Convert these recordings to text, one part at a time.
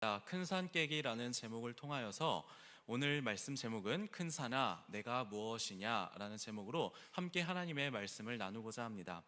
큰 산 깨기라는 제목을 통하여서 오늘 말씀 제목은 큰 산아 내가 무엇이냐 라는 제목으로 함께 하나님의 말씀을 나누고자 합니다.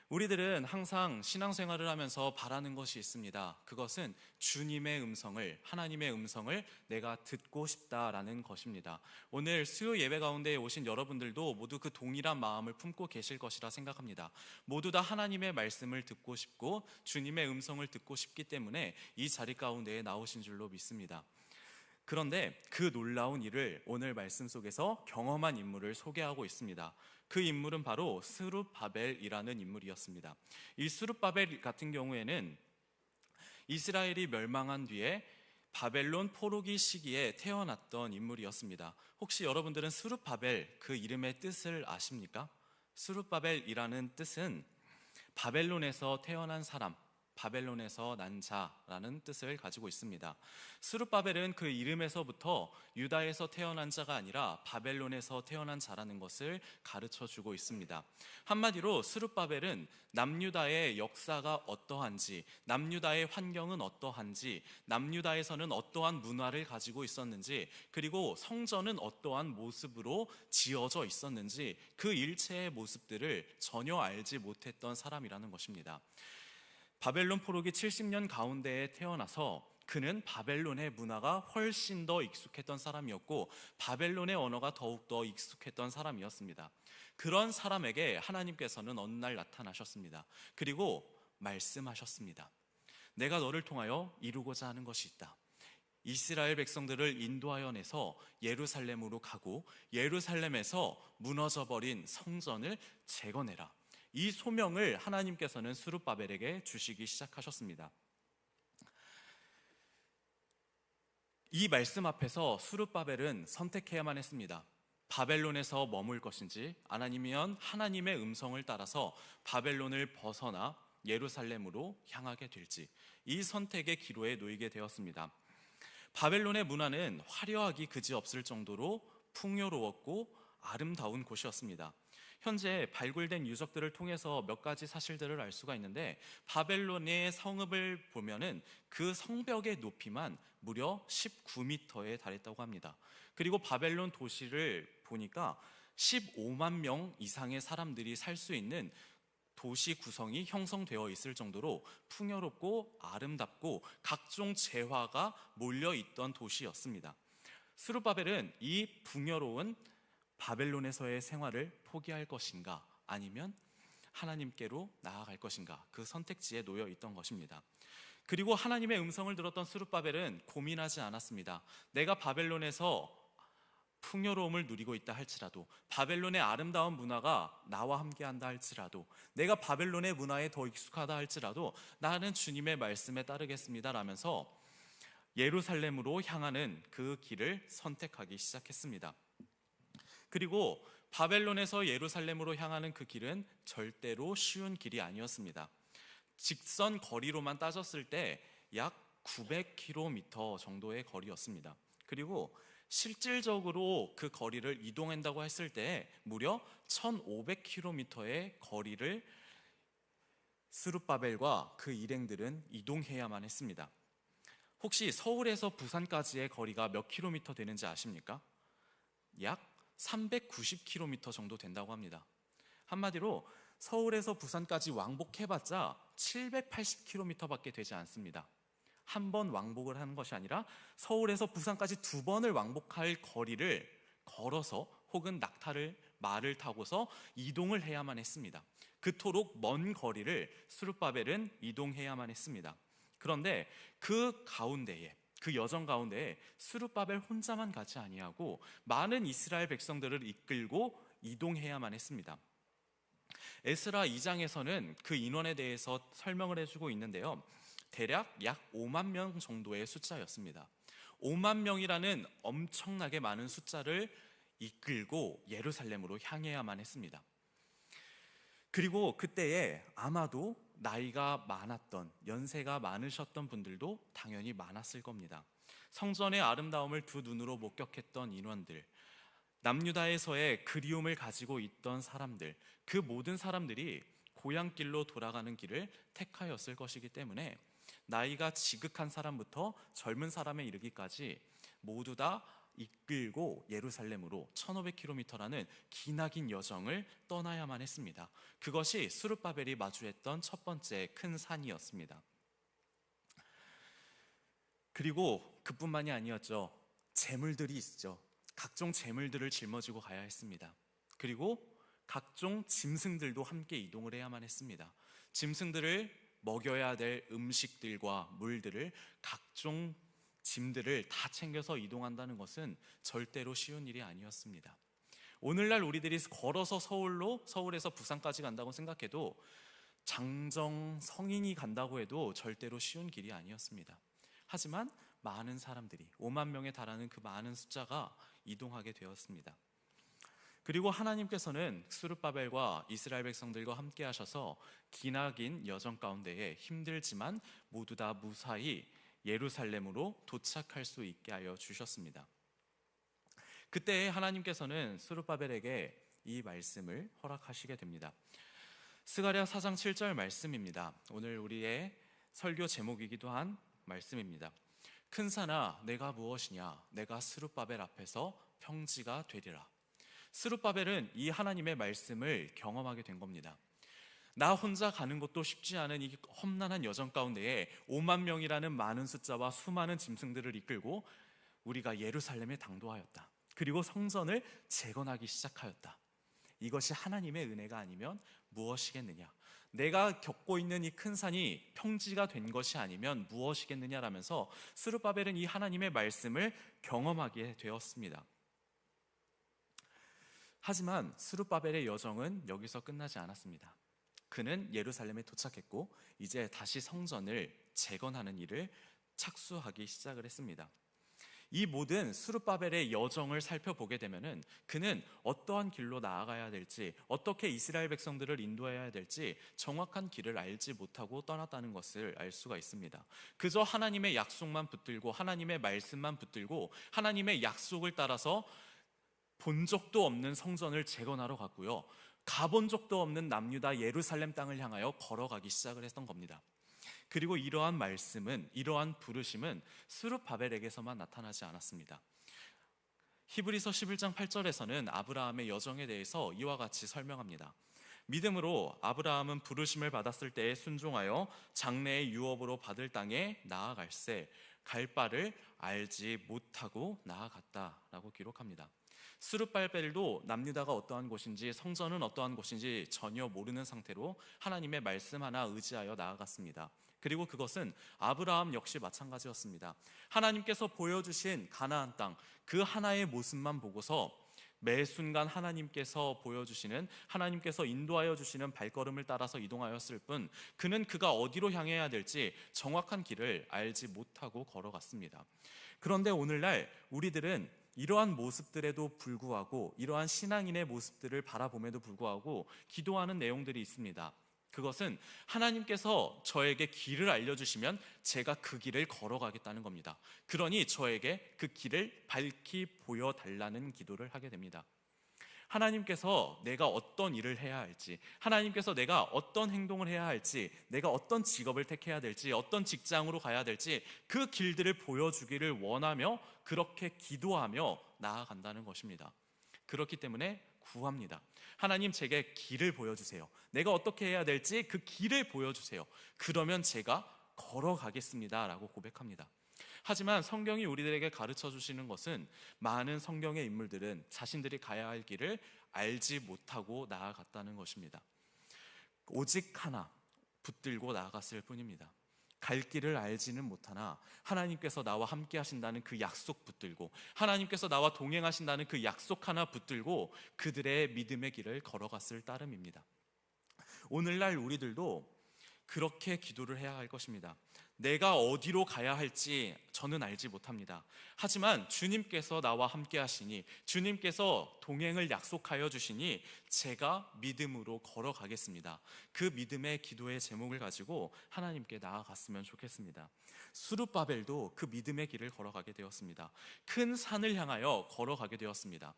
우리들은 항상 신앙생활을 하면서 바라는 것이 있습니다. 그것은 주님의 음성을, 하나님의 음성을 내가 듣고 싶다라는 것입니다. 오늘 수요 예배 가운데 오신 여러분들도 모두 그 동일한 마음을 품고 계실 것이라 생각합니다. 모두 다 하나님의 말씀을 듣고 싶고 주님의 음성을 듣고 싶기 때문에 이 자리 가운데에 나오신 줄로 믿습니다. 그런데 그 놀라운 일을 오늘 말씀 속에서 경험한 인물을 소개하고 있습니다. 그 인물은 바로 스룹바벨이라는 인물이었습니다. 이 스룹바벨 같은 경우에는 이스라엘이 멸망한 뒤에 바벨론 포로기 시기에 태어났던 인물이었습니다. 혹시 여러분들은 스룹바벨 그 이름의 뜻을 아십니까? 스룹바벨이라는 뜻은 바벨론에서 태어난 사람, 바벨론에서 난 자라는 뜻을 가지고 있습니다. 스룹바벨은 그 이름에서부터 유다에서 태어난 자가 아니라 바벨론에서 태어난 자라는 것을 가르쳐 주고 있습니다. 한마디로 스룹바벨은 남유다의 역사가 어떠한지, 남유다의 환경은 어떠한지, 남유다에서는 어떠한 문화를 가지고 있었는지, 그리고 성전은 어떠한 모습으로 지어져 있었는지 그 일체의 모습들을 전혀 알지 못했던 사람이라는 것입니다. 바벨론 포로기 70년 가운데에 태어나서 그는 바벨론의 문화가 훨씬 더 익숙했던 사람이었고 바벨론의 언어가 더욱더 익숙했던 사람이었습니다. 그런 사람에게 하나님께서는 어느 날 나타나셨습니다. 그리고 말씀하셨습니다. 내가 너를 통하여 이루고자 하는 것이 있다. 이스라엘 백성들을 인도하여 내서 예루살렘으로 가고 예루살렘에서 무너져버린 성전을 재건해라. 이 소명을 하나님께서는 스룹바벨에게 주시기 시작하셨습니다. 이 말씀 앞에서 스룹바벨은 선택해야만 했습니다. 바벨론에서 머물 것인지 아니면 하나님의 음성을 따라서 바벨론을 벗어나 예루살렘으로 향하게 될지 이 선택의 기로에 놓이게 되었습니다. 바벨론의 문화는 화려하기 그지없을 정도로 풍요로웠고 아름다운 곳이었습니다. 현재 발굴된 유적들을 통해서 몇 가지 사실들을 알 수가 있는데 바벨론의 성읍을 보면은 그 성벽의 높이만 무려 19m에 달했다고 합니다. 그리고 바벨론 도시를 보니까 15만 명 이상의 사람들이 살 수 있는 도시 구성이 형성되어 있을 정도로 풍요롭고 아름답고 각종 재화가 몰려있던 도시였습니다. 스룹바벨은 이 풍요로운 바벨론에서의 생활을 포기할 것인가 아니면 하나님께로 나아갈 것인가 그 선택지에 놓여 있던 것입니다. 그리고 하나님의 음성을 들었던 스룹바벨은 고민하지 않았습니다. 내가 바벨론에서 풍요로움을 누리고 있다 할지라도 바벨론의 아름다운 문화가 나와 함께한다 할지라도 내가 바벨론의 문화에 더 익숙하다 할지라도 나는 주님의 말씀에 따르겠습니다 라면서 예루살렘으로 향하는 그 길을 선택하기 시작했습니다. 그리고 바벨론에서 예루살렘으로 향하는 그 길은 절대로 쉬운 길이 아니었습니다. 직선 거리로만 따졌을 때 약 900km 정도의 거리였습니다. 그리고 실질적으로 그 거리를 이동한다고 했을 때 무려 1500km의 거리를 스룹바벨과 그 일행들은 이동해야만 했습니다. 혹시 서울에서 부산까지의 거리가 몇 킬로미터 되는지 아십니까? 약 390km 정도 된다고 합니다. 한마디로 서울에서 부산까지 왕복해봤자 780km밖에 되지 않습니다. 한 번 왕복을 하는 것이 아니라 서울에서 부산까지 2번을 왕복할 거리를 걸어서 혹은 말을 타고서 이동을 해야만 했습니다. 그토록 먼 거리를 스룹바벨은 이동해야만 했습니다. 그런데 그 여정 가운데에 스룹바벨 혼자만 가지 아니하고 많은 이스라엘 백성들을 이끌고 이동해야만 했습니다. 에스라 2장에서는 그 인원에 대해서 설명을 해주고 있는데요. 대략 약 5만 명 정도의 숫자였습니다. 5만 명이라는 엄청나게 많은 숫자를 이끌고 예루살렘으로 향해야만 했습니다. 그리고 그때에 아마도 나이가 많았던, 연세가 많으셨던 분들도 당연히 많았을 겁니다. 성전의 아름다움을 두 눈으로 목격했던 인원들, 남유다에서의 그리움을 가지고 있던 사람들, 그 모든 사람들이 고향길로 돌아가는 길을 택하였을 것이기 때문에 나이가 지극한 사람부터 젊은 사람에 이르기까지 모두 다 이끌고 예루살렘으로 1500km라는 기나긴 여정을 떠나야만 했습니다. 그것이 스룹바벨이 마주했던 첫 번째 큰 산이었습니다. 그리고 그뿐만이 아니었죠. 재물들이 있죠. 각종 재물들을 짊어지고 가야 했습니다. 그리고 각종 짐승들도 함께 이동을 해야만 했습니다. 짐승들을 먹여야 될 음식들과 물들을, 각종 짐들을 다 챙겨서 이동한다는 것은 절대로 쉬운 일이 아니었습니다. 오늘날 우리들이 걸어서 서울에서 부산까지 간다고 생각해도, 장정 성인이 간다고 해도 절대로 쉬운 길이 아니었습니다. 하지만 많은 사람들이, 5만 명에 달하는 그 많은 숫자가 이동하게 되었습니다. 그리고 하나님께서는 스룹바벨과 이스라엘 백성들과 함께 하셔서 기나긴 여정 가운데에 힘들지만 모두 다 무사히 예루살렘으로 도착할 수 있게 하여 주셨습니다. 그때 하나님께서는 스룹바벨에게 이 말씀을 허락하시게 됩니다. 스가랴 4장 7절 말씀입니다. 오늘 우리의 설교 제목이기도 한 말씀입니다. 큰 산아 내가 무엇이냐, 내가 스룹바벨 앞에서 평지가 되리라. 스룹바벨은 이 하나님의 말씀을 경험하게 된 겁니다. 나 혼자 가는 것도 쉽지 않은 이 험난한 여정 가운데에 5만 명이라는 많은 숫자와 수많은 짐승들을 이끌고 우리가 예루살렘에 당도하였다. 그리고 성전을 재건하기 시작하였다. 이것이 하나님의 은혜가 아니면 무엇이겠느냐, 내가 겪고 있는 이 큰 산이 평지가 된 것이 아니면 무엇이겠느냐라면서 스룹바벨은 이 하나님의 말씀을 경험하게 되었습니다. 하지만 스룹바벨의 여정은 여기서 끝나지 않았습니다. 그는 예루살렘에 도착했고 이제 다시 성전을 재건하는 일을 착수하기 시작을 했습니다. 이 모든 스룹바벨의 여정을 살펴보게 되면은 그는 어떠한 길로 나아가야 될지, 어떻게 이스라엘 백성들을 인도해야 될지 정확한 길을 알지 못하고 떠났다는 것을 알 수가 있습니다. 그저 하나님의 약속만 붙들고, 하나님의 말씀만 붙들고, 하나님의 약속을 따라서 본 적도 없는 성전을 재건하러 갔고요, 가본 적도 없는 남유다 예루살렘 땅을 향하여 걸어가기 시작을 했던 겁니다. 그리고 이러한 말씀은, 이러한 부르심은 스룹바벨에게서만 나타나지 않았습니다. 히브리서 11장 8절에서는 아브라함의 여정에 대해서 이와 같이 설명합니다. 믿음으로 아브라함은 부르심을 받았을 때에 순종하여 장래의 유업으로 받을 땅에 나아갈새 갈 바를 알지 못하고 나아갔다라고 기록합니다. 스룹바벨도 남유다가 어떠한 곳인지, 성전은 어떠한 곳인지 전혀 모르는 상태로 하나님의 말씀 하나 의지하여 나아갔습니다. 그리고 그것은 아브라함 역시 마찬가지였습니다. 하나님께서 보여주신 가나안 땅, 그 하나의 모습만 보고서 매 순간 하나님께서 보여주시는, 하나님께서 인도하여 주시는 발걸음을 따라서 이동하였을 뿐, 그는 그가 어디로 향해야 될지 정확한 길을 알지 못하고 걸어갔습니다. 그런데 오늘날 우리들은 이러한 모습들에도 불구하고, 이러한 신앙인의 모습들을 바라봄에도 불구하고 기도하는 내용들이 있습니다. 그것은 하나님께서 저에게 길을 알려주시면 제가 그 길을 걸어가겠다는 겁니다. 그러니 저에게 그 길을 밝히 보여달라는 기도를 하게 됩니다. 하나님께서 내가 어떤 일을 해야 할지, 하나님께서 내가 어떤 행동을 해야 할지, 내가 어떤 직업을 택해야 될지, 어떤 직장으로 가야 될지 그 길들을 보여주기를 원하며 그렇게 기도하며 나아간다는 것입니다. 그렇기 때문에 구합니다. 하나님, 제게 길을 보여주세요. 내가 어떻게 해야 될지 그 길을 보여주세요. 그러면 제가 걸어가겠습니다 라고 고백합니다. 하지만 성경이 우리들에게 가르쳐 주시는 것은, 많은 성경의 인물들은 자신들이 가야 할 길을 알지 못하고 나아갔다는 것입니다. 오직 하나 붙들고 나아갔을 뿐입니다. 갈 길을 알지는 못하나 하나님께서 나와 함께 하신다는 그 약속 붙들고, 하나님께서 나와 동행하신다는 그 약속 하나 붙들고 그들의 믿음의 길을 걸어갔을 따름입니다. 오늘날 우리들도 그렇게 기도를 해야 할 것입니다. 내가 어디로 가야 할지 저는 알지 못합니다. 하지만 주님께서 나와 함께 하시니, 주님께서 동행을 약속하여 주시니 제가 믿음으로 걸어가겠습니다. 그 믿음의 기도의 제목을 가지고 하나님께 나아갔으면 좋겠습니다. 스룹바벨도 그 믿음의 길을 걸어가게 되었습니다. 큰 산을 향하여 걸어가게 되었습니다.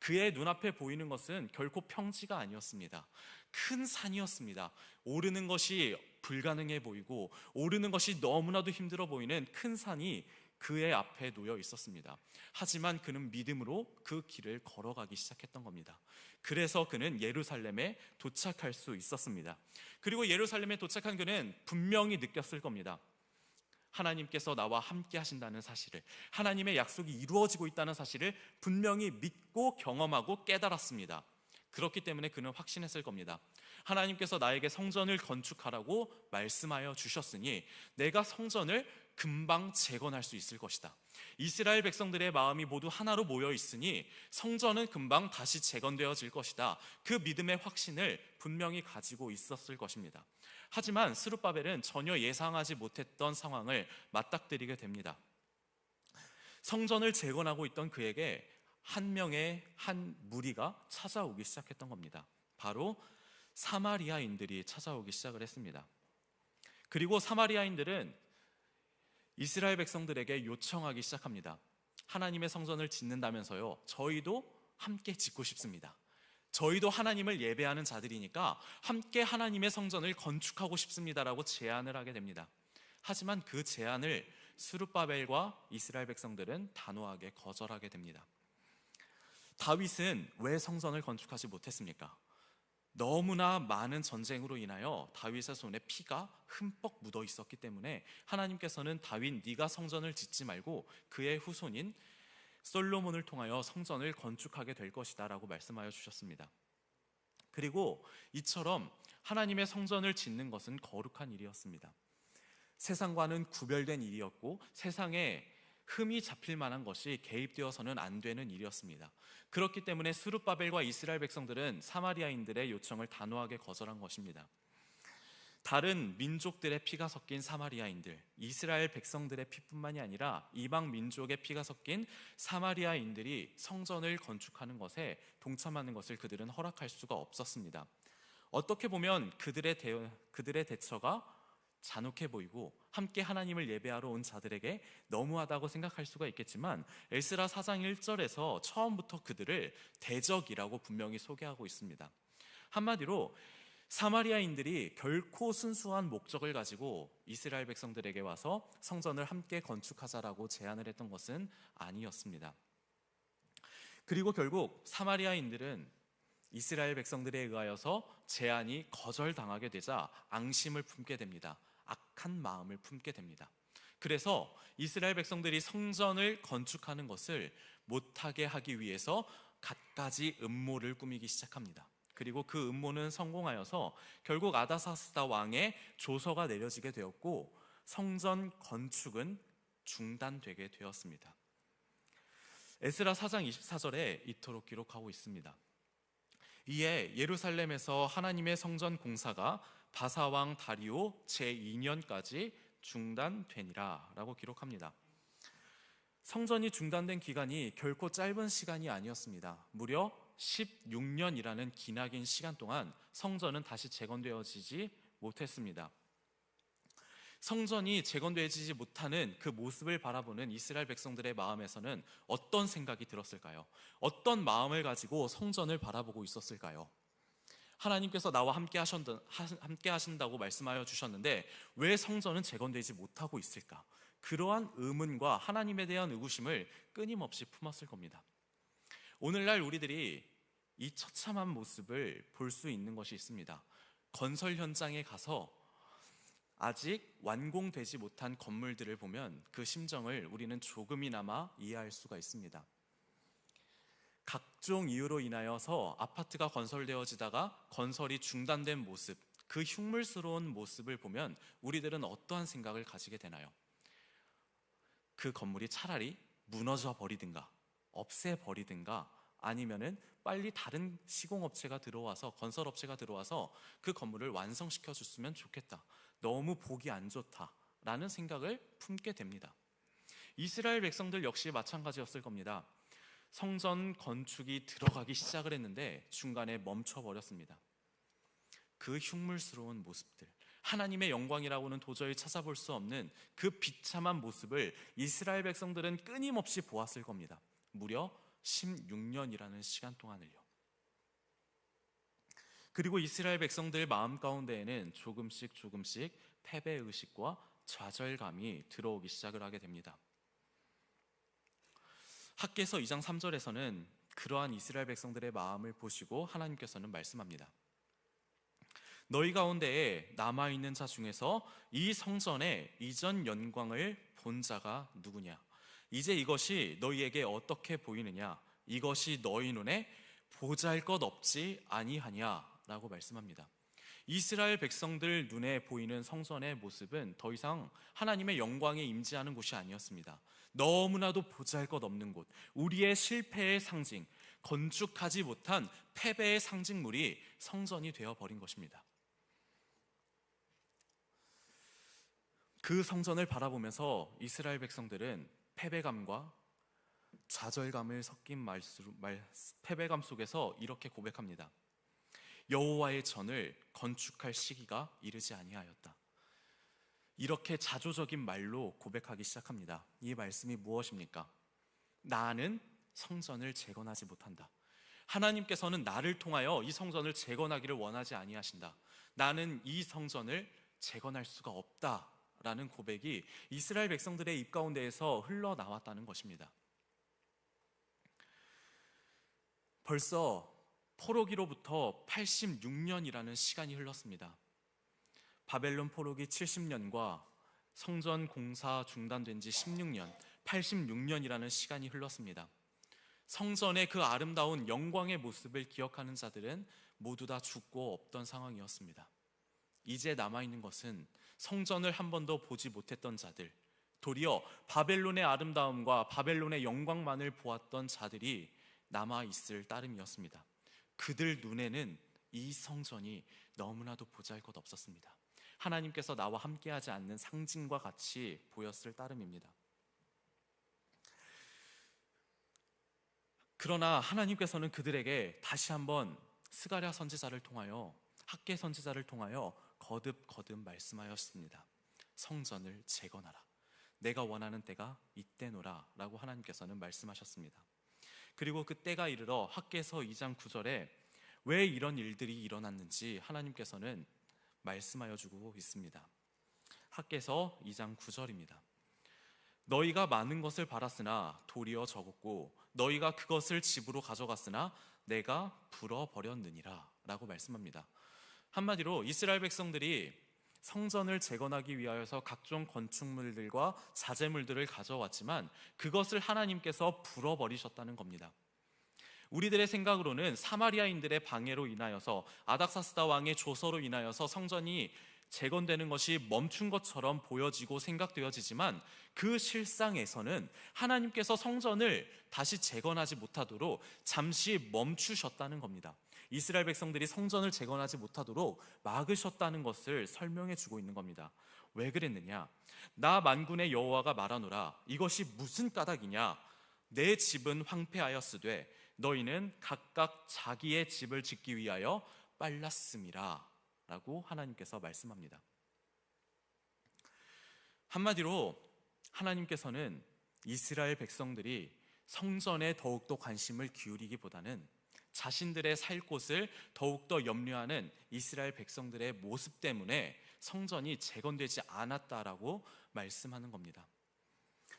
그의 눈앞에 보이는 것은 결코 평지가 아니었습니다. 큰 산이었습니다. 오르는 것이 불가능해 보이고 오르는 것이 너무나도 힘들어 보이는 큰 산이 그의 앞에 놓여 있었습니다. 하지만 그는 믿음으로 그 길을 걸어가기 시작했던 겁니다. 그래서 그는 예루살렘에 도착할 수 있었습니다. 그리고 예루살렘에 도착한 그는 분명히 느꼈을 겁니다. 하나님께서 나와 함께 하신다는 사실을, 하나님의 약속이 이루어지고 있다는 사실을 분명히 믿고 경험하고 깨달았습니다. 그렇기 때문에 그는 확신했을 겁니다. 하나님께서 나에게 성전을 건축하라고 말씀하여 주셨으니 내가 성전을 금방 재건할 수 있을 것이다. 이스라엘 백성들의 마음이 모두 하나로 모여 있으니 성전은 금방 다시 재건되어질 것이다. 그 믿음의 확신을 분명히 가지고 있었을 것입니다. 하지만 스룹바벨은 전혀 예상하지 못했던 상황을 맞닥뜨리게 됩니다. 성전을 재건하고 있던 그에게 한 명의 한 무리가 찾아오기 시작했던 겁니다. 바로 사마리아인들이 찾아오기 시작을 했습니다. 그리고 사마리아인들은 이스라엘 백성들에게 요청하기 시작합니다. 하나님의 성전을 짓는다면서요, 저희도 함께 짓고 싶습니다. 저희도 하나님을 예배하는 자들이니까 함께 하나님의 성전을 건축하고 싶습니다라고 제안을 하게 됩니다. 하지만 그 제안을 스룹바벨과 이스라엘 백성들은 단호하게 거절하게 됩니다. 다윗은 왜 성전을 건축하지 못했습니까? 너무나 많은 전쟁으로 인하여 다윗의 손에 피가 흠뻑 묻어 있었기 때문에 하나님께서는 다윗, 네가 성전을 짓지 말고 그의 후손인 솔로몬을 통하여 성전을 건축하게 될 것이다 라고 말씀하여 주셨습니다. 그리고 이처럼 하나님의 성전을 짓는 것은 거룩한 일이었습니다. 세상과는 구별된 일이었고 세상에 흠이 잡힐 만한 것이 개입되어서는 안 되는 일이었습니다. 그렇기 때문에 스룹바벨과 이스라엘 백성들은 사마리아인들의 요청을 단호하게 거절한 것입니다. 다른 민족들의 피가 섞인 사마리아인들, 이스라엘 백성들의 피뿐만이 아니라 이방 민족의 피가 섞인 사마리아인들이 성전을 건축하는 것에 동참하는 것을 그들은 허락할 수가 없었습니다. 어떻게 보면 그들의 대처가 잔혹해 보이고 함께 하나님을 예배하러 온 자들에게 너무하다고 생각할 수가 있겠지만 에스라 4장 1절에서 처음부터 그들을 대적이라고 분명히 소개하고 있습니다. 한마디로 사마리아인들이 결코 순수한 목적을 가지고 이스라엘 백성들에게 와서 성전을 함께 건축하자라고 제안을 했던 것은 아니었습니다. 그리고 결국 사마리아인들은 이스라엘 백성들에 의하여서 제안이 거절당하게 되자 앙심을 품게 됩니다. 악한 마음을 품게 됩니다. 그래서 이스라엘 백성들이 성전을 건축하는 것을 못하게 하기 위해서 갖가지 음모를 꾸미기 시작합니다. 그리고 그 음모는 성공하여서 결국 아다사스다 왕의 조서가 내려지게 되었고 성전 건축은 중단되게 되었습니다. 에스라 4장 24절에 이토록 기록하고 있습니다. 이에 예루살렘에서 하나님의 성전 공사가 바사왕 다리오 제2년까지 중단되니라 라고 기록합니다. 성전이 중단된 기간이 결코 짧은 시간이 아니었습니다. 무려 16년이라는 기나긴 시간 동안 성전은 다시 재건되어지지 못했습니다. 성전이 재건되어지지 못하는 그 모습을 바라보는 이스라엘 백성들의 마음에서는 어떤 생각이 들었을까요? 어떤 마음을 가지고 성전을 바라보고 있었을까요? 하나님께서 나와 함께 하신다고 말씀하여 주셨는데 왜 성전은 재건되지 못하고 있을까? 그러한 의문과 하나님에 대한 의구심을 끊임없이 품었을 겁니다. 오늘날 우리들이 이 처참한 모습을 볼 수 있는 것이 있습니다. 건설 현장에 가서 아직 완공되지 못한 건물들을 보면 그 심정을 우리는 조금이나마 이해할 수가 있습니다. 각종 이유로 인하여서 아파트가 건설되어지다가 건설이 중단된 모습, 그 흉물스러운 모습을 보면 우리들은 어떠한 생각을 가지게 되나요? 그 건물이 차라리 무너져 버리든가 없애버리든가 아니면은 빨리 다른 시공업체가 들어와서 건설업체가 들어와서 그 건물을 완성시켜 줬으면 좋겠다. 너무 보기 안 좋다라는 생각을 품게 됩니다. 이스라엘 백성들 역시 마찬가지였을 겁니다. 성전 건축이 들어가기 시작을 했는데 중간에 멈춰버렸습니다. 그 흉물스러운 모습들, 하나님의 영광이라고는 도저히 찾아볼 수 없는 그 비참한 모습을 이스라엘 백성들은 끊임없이 보았을 겁니다. 무려 16년이라는 시간 동안을요. 그리고 이스라엘 백성들 마음 가운데에는 조금씩 패배의식과 좌절감이 들어오기 시작을 하게 됩니다. 학개서 2장 3절에서는 그러한 이스라엘 백성들의 마음을 보시고 하나님께서는 말씀합니다. 너희 가운데에 남아있는 자 중에서 이 성전의 이전 영광을 본 자가 누구냐? 이제 이것이 너희에게 어떻게 보이느냐? 이것이 너희 눈에 보잘것없지 아니하냐? 라고 말씀합니다. 이스라엘 백성들 눈에 보이는 성전의 모습은 더 이상 하나님의 영광에 임재하는 곳이 아니었습니다. 너무나도 보잘것없는 곳, 우리의 실패의 상징, 건축하지 못한 패배의 상징물이 성전이 되어버린 것입니다. 그 성전을 바라보면서 이스라엘 백성들은 패배감과 좌절감을 섞인 패배감 속에서 이렇게 고백합니다. 여호와의 전을 건축할 시기가 이르지 아니하였다. 이렇게 자조적인 말로 고백하기 시작합니다. 이 말씀이 무엇입니까? 나는 성전을 재건하지 못한다. 하나님께서는 나를 통하여 이 성전을 재건하기를 원하지 아니하신다. 나는 이 성전을 재건할 수가 없다라는 고백이 이스라엘 백성들의 입 가운데에서 흘러나왔다는 것입니다. 벌써 포로기로부터 86년이라는 시간이 흘렀습니다. 바벨론 포로기 70년과 성전 공사 중단된 지 16년, 86년이라는 시간이 흘렀습니다. 성전의 그 아름다운 영광의 모습을 기억하는 자들은 모두 다 죽고 없던 상황이었습니다. 이제 남아있는 것은 성전을 한 번도 보지 못했던 자들, 도리어 바벨론의 아름다움과 바벨론의 영광만을 보았던 자들이 남아있을 따름이었습니다. 그들 눈에는 이 성전이 너무나도 보잘것없었습니다. 하나님께서 나와 함께하지 않는 상징과 같이 보였을 따름입니다. 그러나 하나님께서는 그들에게 다시 한번 스가랴 선지자를 통하여, 학개 선지자를 통하여 거듭 말씀하였습니다. 성전을 재건하라. 내가 원하는 때가 이때노라 라고 하나님께서는 말씀하셨습니다. 그리고 그 때가 이르러 학개서 2장 9절에 왜 이런 일들이 일어났는지 하나님께서는 말씀하여 주고 있습니다. 학개서 2장 9절입니다. 너희가 많은 것을 바랐으나 도리어 적었고 너희가 그것을 집으로 가져갔으나 내가 불어버렸느니라 라고 말씀합니다. 한마디로 이스라엘 백성들이 성전을 재건하기 위하여서 각종 건축물들과 자재물들을 가져왔지만 그것을 하나님께서 불어버리셨다는 겁니다. 우리들의 생각으로는 사마리아인들의 방해로 인하여서 아닥사스다 왕의 조서로 인하여서 성전이 재건되는 것이 멈춘 것처럼 보여지고 생각되어지지만 그 실상에서는 하나님께서 성전을 다시 재건하지 못하도록 잠시 멈추셨다는 겁니다. 이스라엘 백성들이 성전을 재건하지 못하도록 막으셨다는 것을 설명해 주고 있는 겁니다. 왜 그랬느냐? 나 만군의 여호와가 말하노라. 이것이 무슨 까닭이냐? 내 집은 황폐하였으되 너희는 각각 자기의 집을 짓기 위하여 빨랐음이라 라고 하나님께서 말씀합니다. 한마디로 하나님께서는 이스라엘 백성들이 성전에 더욱더 관심을 기울이기보다는 자신들의 살 곳을 더욱더 염려하는 이스라엘 백성들의 모습 때문에 성전이 재건되지 않았다라고 말씀하는 겁니다.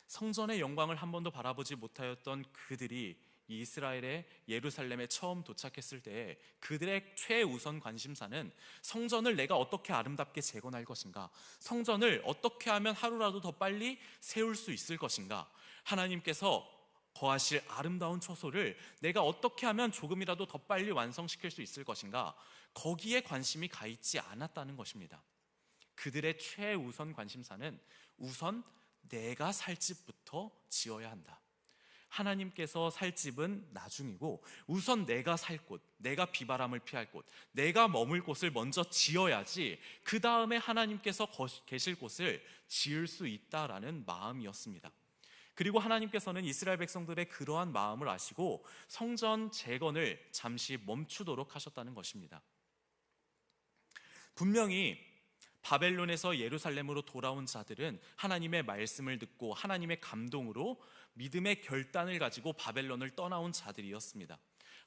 성전의 영광을 한 번도 바라보지 못하였던 그들이 이스라엘의 예루살렘에 처음 도착했을 때 그들의 최우선 관심사는 성전을 내가 어떻게 아름답게 재건할 것인가, 성전을 어떻게 하면 하루라도 더 빨리 세울 수 있을 것인가, 하나님께서 거하실 아름다운 처소를 내가 어떻게 하면 조금이라도 더 빨리 완성시킬 수 있을 것인가, 거기에 관심이 가 있지 않았다는 것입니다. 그들의 최우선 관심사는 우선 내가 살 집부터 지어야 한다. 하나님께서 살 집은 나중이고 우선 내가 살 곳, 내가 비바람을 피할 곳, 내가 머물 곳을 먼저 지어야지 그 다음에 하나님께서 계실 곳을 지을 수 있다라는 마음이었습니다. 그리고 하나님께서는 이스라엘 백성들의 그러한 마음을 아시고 성전 재건을 잠시 멈추도록 하셨다는 것입니다. 분명히 바벨론에서 예루살렘으로 돌아온 자들은 하나님의 말씀을 듣고 하나님의 감동으로 믿음의 결단을 가지고 바벨론을 떠나온 자들이었습니다.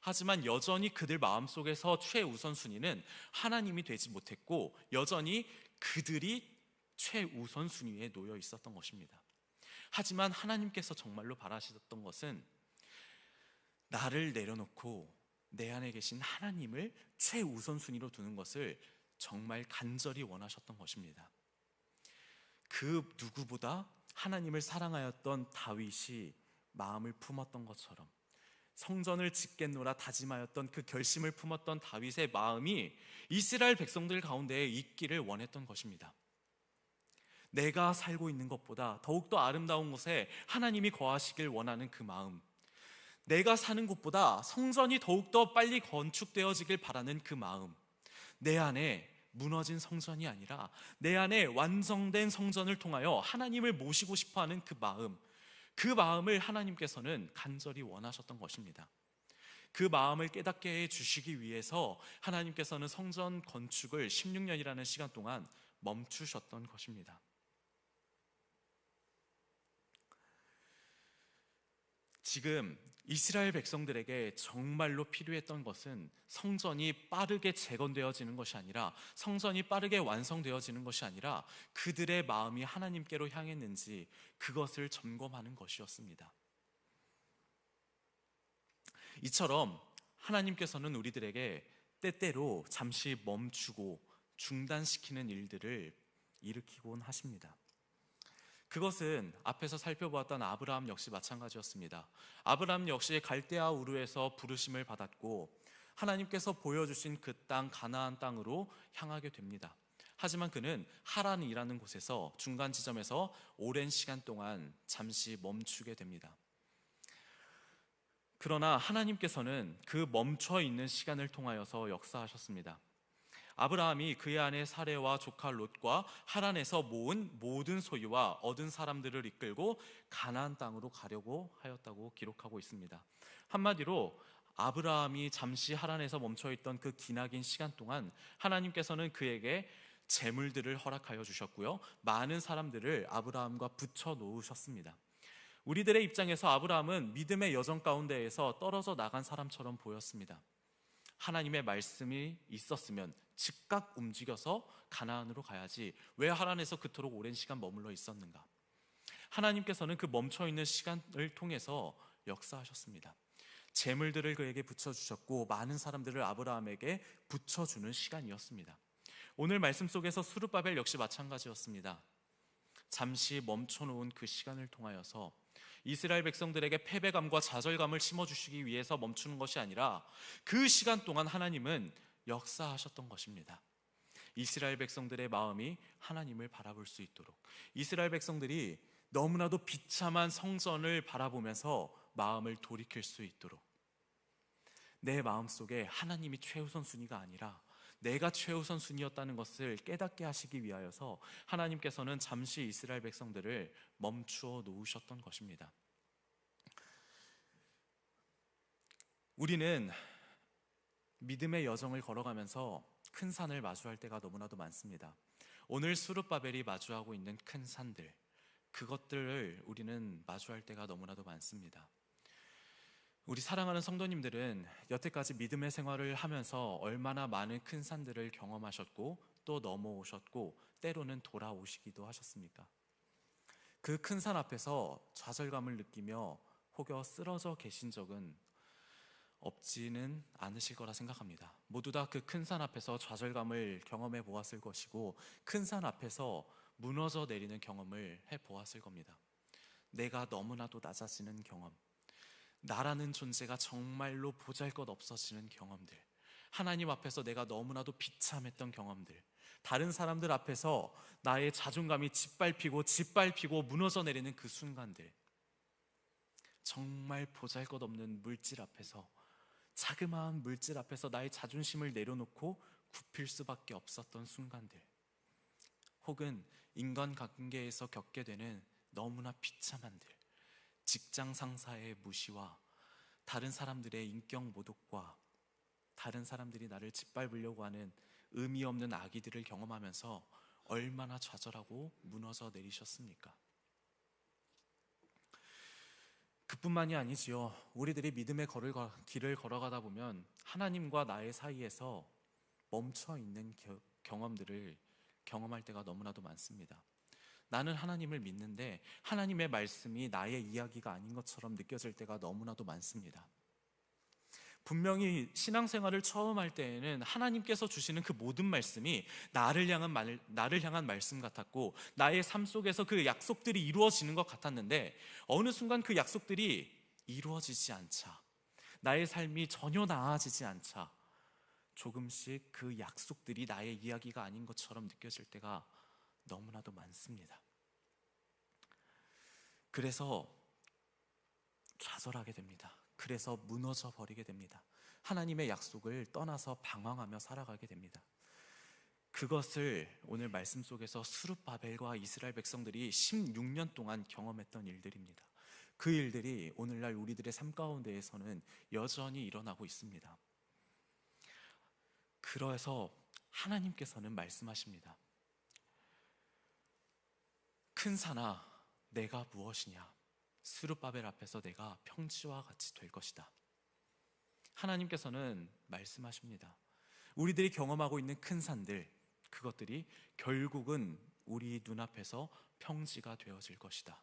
하지만 여전히 그들 마음속에서 최우선순위는 하나님이 되지 못했고 여전히 그들이 최우선순위에 놓여 있었던 것입니다. 하지만 하나님께서 정말로 바라셨던 것은 나를 내려놓고 내 안에 계신 하나님을 최우선순위로 두는 것을 정말 간절히 원하셨던 것입니다. 그 누구보다 하나님을 사랑하였던 다윗이 마음을 품었던 것처럼 성전을 짓겠노라 다짐하였던 그 결심을 품었던 다윗의 마음이 이스라엘 백성들 가운데에 있기를 원했던 것입니다. 내가 살고 있는 것보다 더욱더 아름다운 곳에 하나님이 거하시길 원하는 그 마음, 내가 사는 곳보다 성전이 더욱더 빨리 건축되어지길 바라는 그 마음, 내 안에 무너진 성전이 아니라 내 안에 완성된 성전을 통하여 하나님을 모시고 싶어하는 그 마음, 그 마음을 하나님께서는 간절히 원하셨던 것입니다. 그 마음을 깨닫게 해주시기 위해서 하나님께서는 성전 건축을 16년이라는 시간 동안 멈추셨던 것입니다. 지금 이스라엘 백성들에게 정말로 필요했던 것은 성전이 빠르게 재건되어지는 것이 아니라, 성전이 빠르게 완성되어지는 것이 아니라 그들의 마음이 하나님께로 향했는지 그것을 점검하는 것이었습니다. 이처럼 하나님께서는 우리들에게 때때로 잠시 멈추고 중단시키는 일들을 일으키곤 하십니다. 그것은 앞에서 살펴보았던 아브라함 역시 마찬가지였습니다. 아브라함 역시 갈대아 우르에서 부르심을 받았고 하나님께서 보여주신 그 땅 가나안 땅으로 향하게 됩니다. 하지만 그는 하란이라는 곳에서 중간 지점에서 오랜 시간 동안 잠시 멈추게 됩니다. 그러나 하나님께서는 그 멈춰 있는 시간을 통하여서 역사하셨습니다. 아브라함이 그의 아내 사레와 조카 롯과 하란에서 모은 모든 소유와 얻은 사람들을 이끌고 가나안 땅으로 가려고 하였다고 기록하고 있습니다. 한마디로 아브라함이 잠시 하란에서 멈춰있던 그 기나긴 시간 동안 하나님께서는 그에게 재물들을 허락하여 주셨고요, 많은 사람들을 아브라함과 붙여 놓으셨습니다. 우리들의 입장에서 아브라함은 믿음의 여정 가운데에서 떨어져 나간 사람처럼 보였습니다. 하나님의 말씀이 있었으면 즉각 움직여서 가나안으로 가야지 왜 하란에서 그토록 오랜 시간 머물러 있었는가? 하나님께서는 그 멈춰있는 시간을 통해서 역사하셨습니다. 재물들을 그에게 붙여주셨고 많은 사람들을 아브라함에게 붙여주는 시간이었습니다. 오늘 말씀 속에서 스룹바벨 역시 마찬가지였습니다. 잠시 멈춰놓은 그 시간을 통하여서 이스라엘 백성들에게 패배감과 좌절감을 심어주시기 위해서 멈추는 것이 아니라 그 시간 동안 하나님은 역사하셨던 것입니다. 이스라엘 백성들의 마음이 하나님을 바라볼 수 있도록, 이스라엘 백성들이 너무나도 비참한 성전을 바라보면서 마음을 돌이킬 수 있도록, 내 마음속에 하나님이 최우선순위가 아니라 내가 최우선순위였다는 것을 깨닫게 하시기 위하여서 하나님께서는 잠시 이스라엘 백성들을 멈추어 놓으셨던 것입니다. 우리는 믿음의 여정을 걸어가면서 큰 산을 마주할 때가 너무나도 많습니다. 오늘 스룹바벨이 마주하고 있는 큰 산들, 그것들을 우리는 마주할 때가 너무나도 많습니다. 우리 사랑하는 성도님들은 여태까지 믿음의 생활을 하면서 얼마나 많은 큰 산들을 경험하셨고 또 넘어오셨고 때로는 돌아오시기도 하셨습니까? 그 큰 산 앞에서 좌절감을 느끼며 혹여 쓰러져 계신 적은 없지는 않으실 거라 생각합니다. 모두 다 그 큰 산 앞에서 좌절감을 경험해 보았을 것이고 큰 산 앞에서 무너져 내리는 경험을 해 보았을 겁니다. 내가 너무나도 낮아지는 경험, 나라는 존재가 정말로 보잘것없어지는 경험들, 하나님 앞에서 내가 너무나도 비참했던 경험들, 다른 사람들 앞에서 나의 자존감이 짓밟히고 무너져 내리는 그 순간들, 정말 보잘것없는 물질 앞에서, 자그마한 물질 앞에서 나의 자존심을 내려놓고 굽힐 수밖에 없었던 순간들, 혹은 인간관계에서 겪게 되는 너무나 비참한들, 직장 상사의 무시와 다른 사람들의 인격 모독과 다른 사람들이 나를 짓밟으려고 하는 의미 없는 악의들을 경험하면서 얼마나 좌절하고 무너져 내리셨습니까? 그뿐만이 아니지요. 우리들이 믿음의 길을 걸어가다 보면 하나님과 나의 사이에서 멈춰 있는 경험들을 경험할 때가 너무나도 많습니다. 나는 하나님을 믿는데 하나님의 말씀이 나의 이야기가 아닌 것처럼 느껴질 때가 너무나도 많습니다. 분명히 신앙생활을 처음 할 때에는 하나님께서 주시는 그 모든 말씀이 나를 향한 말씀 같았고, 나의 삶 속에서 그 약속들이 이루어지는 것 같았는데, 어느 순간 그 약속들이 이루어지지 않자, 나의 삶이 전혀 나아지지 않자 조금씩 그 약속들이 나의 이야기가 아닌 것처럼 느껴질 때가 너무나도 많습니다. 그래서 좌절하게 됩니다. 그래서 무너져 버리게 됩니다. 하나님의 약속을 떠나서 방황하며 살아가게 됩니다. 그것을 오늘 말씀 속에서 스룹바벨과 이스라엘 백성들이 16년 동안 경험했던 일들입니다. 그 일들이 오늘날 우리들의 삶 가운데에서는 여전히 일어나고 있습니다. 그래서 하나님께서는 말씀하십니다. 큰 산아, 내가 무엇이냐? 스룹바벨 앞에서 내가 평지와 같이 될 것이다. 하나님께서는 말씀하십니다. 우리들이 경험하고 있는 큰 산들, 그것들이 결국은 우리 눈앞에서 평지가 되어질 것이다.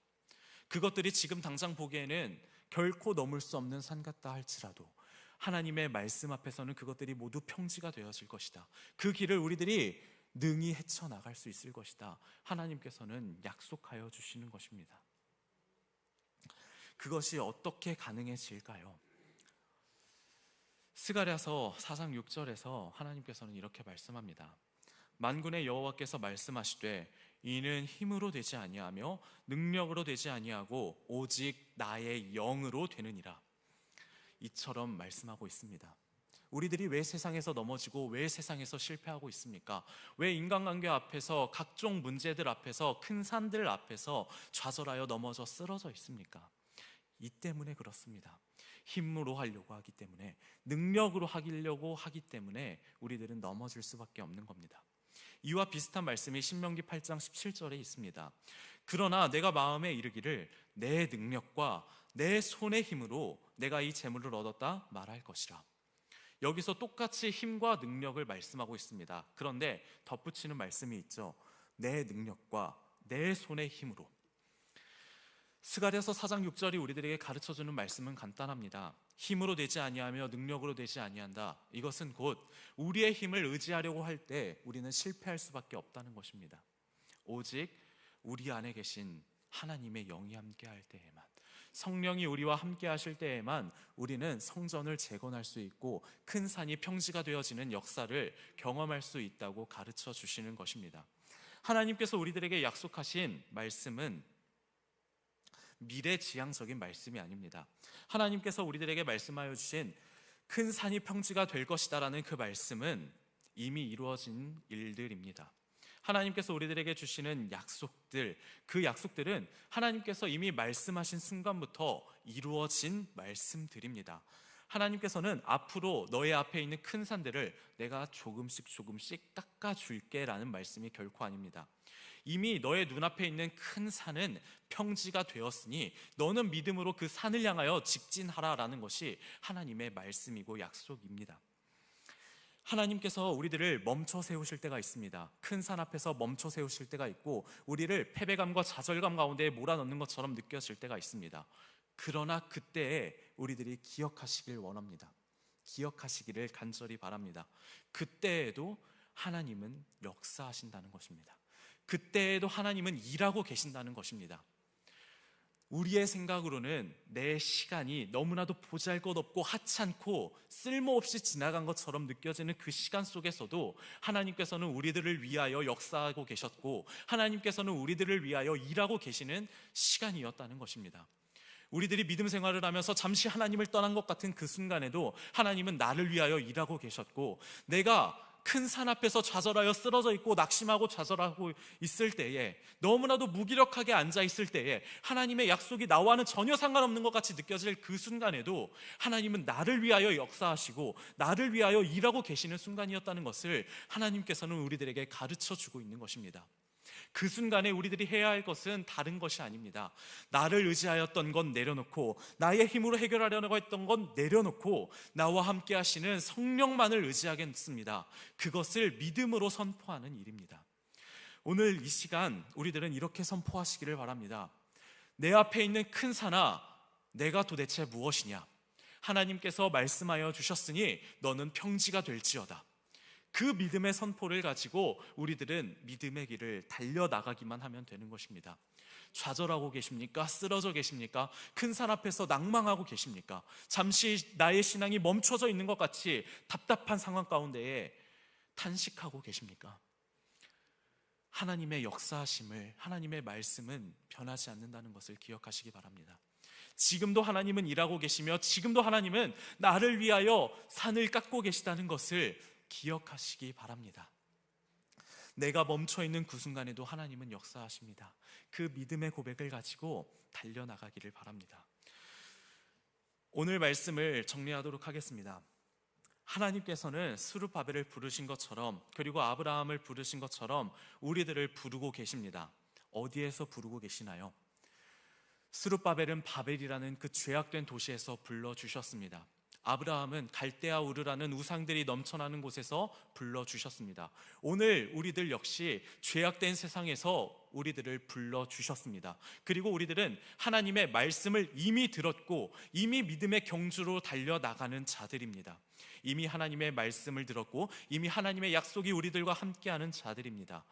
그것들이 지금 당장 보기에는 결코 넘을 수 없는 산 같다 할지라도 하나님의 말씀 앞에서는 그것들이 모두 평지가 되어질 것이다. 그 길을 우리들이 능히 헤쳐나갈 수 있을 것이다. 하나님께서는 약속하여 주시는 것입니다. 그것이 어떻게 가능해질까요? 스가랴서 4장 6절에서 하나님께서는 이렇게 말씀합니다. 만군의 여호와께서 말씀하시되 이는 힘으로 되지 아니하며 능력으로 되지 아니하고 오직 나의 영으로 되느니라. 이처럼 말씀하고 있습니다. 우리들이 왜 세상에서 넘어지고 왜 세상에서 실패하고 있습니까? 왜 인간관계 앞에서, 각종 문제들 앞에서, 큰 산들 앞에서 좌절하여 넘어져 쓰러져 있습니까? 이 때문에 그렇습니다. 힘으로 하려고 하기 때문에, 능력으로 하려고 하기 때문에 우리들은 넘어질 수밖에 없는 겁니다. 이와 비슷한 말씀이 신명기 8장 17절에 있습니다. 그러나 내가 마음에 이르기를 내 능력과 내 손의 힘으로 내가 이 재물을 얻었다 말할 것이라. 여기서 똑같이 힘과 능력을 말씀하고 있습니다. 그런데 덧붙이는 말씀이 있죠. 내 능력과 내 손의 힘으로. 스가랴서 4장 6절이 우리들에게 가르쳐주는 말씀은 간단합니다. 힘으로 되지 아니하며 능력으로 되지 아니한다. 이것은 곧 우리의 힘을 의지하려고 할 때 우리는 실패할 수밖에 없다는 것입니다. 오직 우리 안에 계신 하나님의 영이 함께할 때에만, 성령이 우리와 함께 하실 때에만 우리는 성전을 재건할 수 있고 큰 산이 평지가 되어지는 역사를 경험할 수 있다고 가르쳐 주시는 것입니다. 하나님께서 우리들에게 약속하신 말씀은 미래지향적인 말씀이 아닙니다. 하나님께서 우리들에게 말씀하여 주신 큰 산이 평지가 될 것이다라는 그 말씀은 이미 이루어진 일들입니다. 하나님께서 우리들에게 주시는 약속들, 그 약속들은 하나님께서 이미 말씀하신 순간부터 이루어진 말씀들입니다. 하나님께서는 앞으로 너의 앞에 있는 큰 산들을 내가 조금씩 깎아줄게 라는 말씀이 결코 아닙니다. 이미 너의 눈앞에 있는 큰 산은 평지가 되었으니 너는 믿음으로 그 산을 향하여 직진하라 라는 것이 하나님의 말씀이고 약속입니다. 하나님께서 우리들을 멈춰 세우실 때가 있습니다. 큰 산 앞에서 멈춰 세우실 때가 있고 우리를 패배감과 좌절감 가운데 몰아넣는 것처럼 느껴질 때가 있습니다. 그러나 그때에 우리들이 기억하시길 원합니다. 기억하시기를 간절히 바랍니다. 그때에도 하나님은 역사하신다는 것입니다. 그때에도 하나님은 일하고 계신다는 것입니다. 우리의 생각으로는 내 시간이 너무나도 보잘것없고 하찮고 쓸모없이 지나간 것처럼 느껴지는 그 시간 속에서도 하나님께서는 우리들을 위하여 역사하고 계셨고 하나님께서는 우리들을 위하여 일하고 계시는 시간이었다는 것입니다. 우리들이 믿음 생활을 하면서 잠시 하나님을 떠난 것 같은 그 순간에도 하나님은 나를 위하여 일하고 계셨고, 내가 큰 산 앞에서 좌절하여 쓰러져 있고 낙심하고 좌절하고 있을 때에, 너무나도 무기력하게 앉아 있을 때에, 하나님의 약속이 나와는 전혀 상관없는 것 같이 느껴질 그 순간에도 하나님은 나를 위하여 역사하시고 나를 위하여 일하고 계시는 순간이었다는 것을 하나님께서는 우리들에게 가르쳐 주고 있는 것입니다. 그 순간에 우리들이 해야 할 것은 다른 것이 아닙니다. 나를 의지하였던 건 내려놓고, 나의 힘으로 해결하려고 했던 건 내려놓고, 나와 함께 하시는 성령만을 의지하겠습니다. 그것을 믿음으로 선포하는 일입니다. 오늘 이 시간 우리들은 이렇게 선포하시기를 바랍니다. 내 앞에 있는 큰 산아, 내가 도대체 무엇이냐? 하나님께서 말씀하여 주셨으니 너는 평지가 될지어다. 그 믿음의 선포를 가지고 우리들은 믿음의 길을 달려나가기만 하면 되는 것입니다. 좌절하고 계십니까? 쓰러져 계십니까? 큰 산 앞에서 낭망하고 계십니까? 잠시 나의 신앙이 멈춰져 있는 것 같이 답답한 상황 가운데에 탄식하고 계십니까? 하나님의 역사하심을, 하나님의 말씀은 변하지 않는다는 것을 기억하시기 바랍니다. 지금도 하나님은 일하고 계시며 지금도 하나님은 나를 위하여 산을 깎고 계시다는 것을 기억하시기 바랍니다. 내가 멈춰있는 그 순간에도 하나님은 역사하십니다. 그 믿음의 고백을 가지고 달려나가기를 바랍니다. 오늘 말씀을 정리하도록 하겠습니다. 하나님께서는 스룹바벨을 부르신 것처럼, 그리고 아브라함을 부르신 것처럼 우리들을 부르고 계십니다. 어디에서 부르고 계시나요? 스룹바벨은 바벨이라는 그 죄악된 도시에서 불러주셨습니다. 아브라함은 갈대아 우르라는 우상들이 넘쳐나는 곳에서 불러주셨습니다. 오늘 우리들 역시 죄악된 세상에서 우리들을 불러주셨습니다. 그리고 우리들은 하나님의 말씀을 이미 들었고 이미 믿음의 경주로 달려나가는 자들입니다. 이미 하나님의 말씀을 들었고 이미 하나님의 약속이 우리들과 함께하는 자들입니다.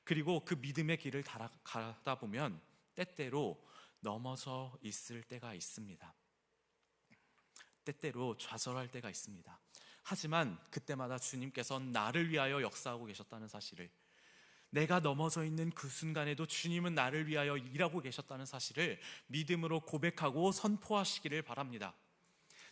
그리고 그 믿음의 길을 가다 보면 때때로 넘어져 있을 때가 있습니다. 때때로 좌절할 때가 있습니다. 하지만 그때마다 주님께서 나를 위하여 역사하고 계셨다는 사실을, 내가 넘어져 있는 그 순간에도 주님은 나를 위하여 일하고 계셨다는 사실을 믿음으로 고백하고 선포하시기를 바랍니다.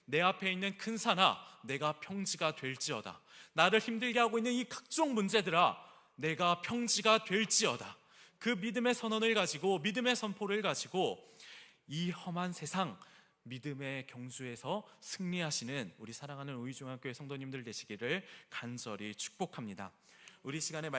내 앞에 있는 큰 산아, 내가 평지가 될지어다. 나를 힘들게 하고 있는 이 각종 문제들아, 내가 평지가 될지어다. 그 믿음의 선언을 가지고, 믿음의 선포를 가지고 이 험한 세상 믿음의 경주에서 승리하시는 우리 사랑하는 우이중학교의 성도님들 되시기를 간절히 축복합니다. 우리 시간에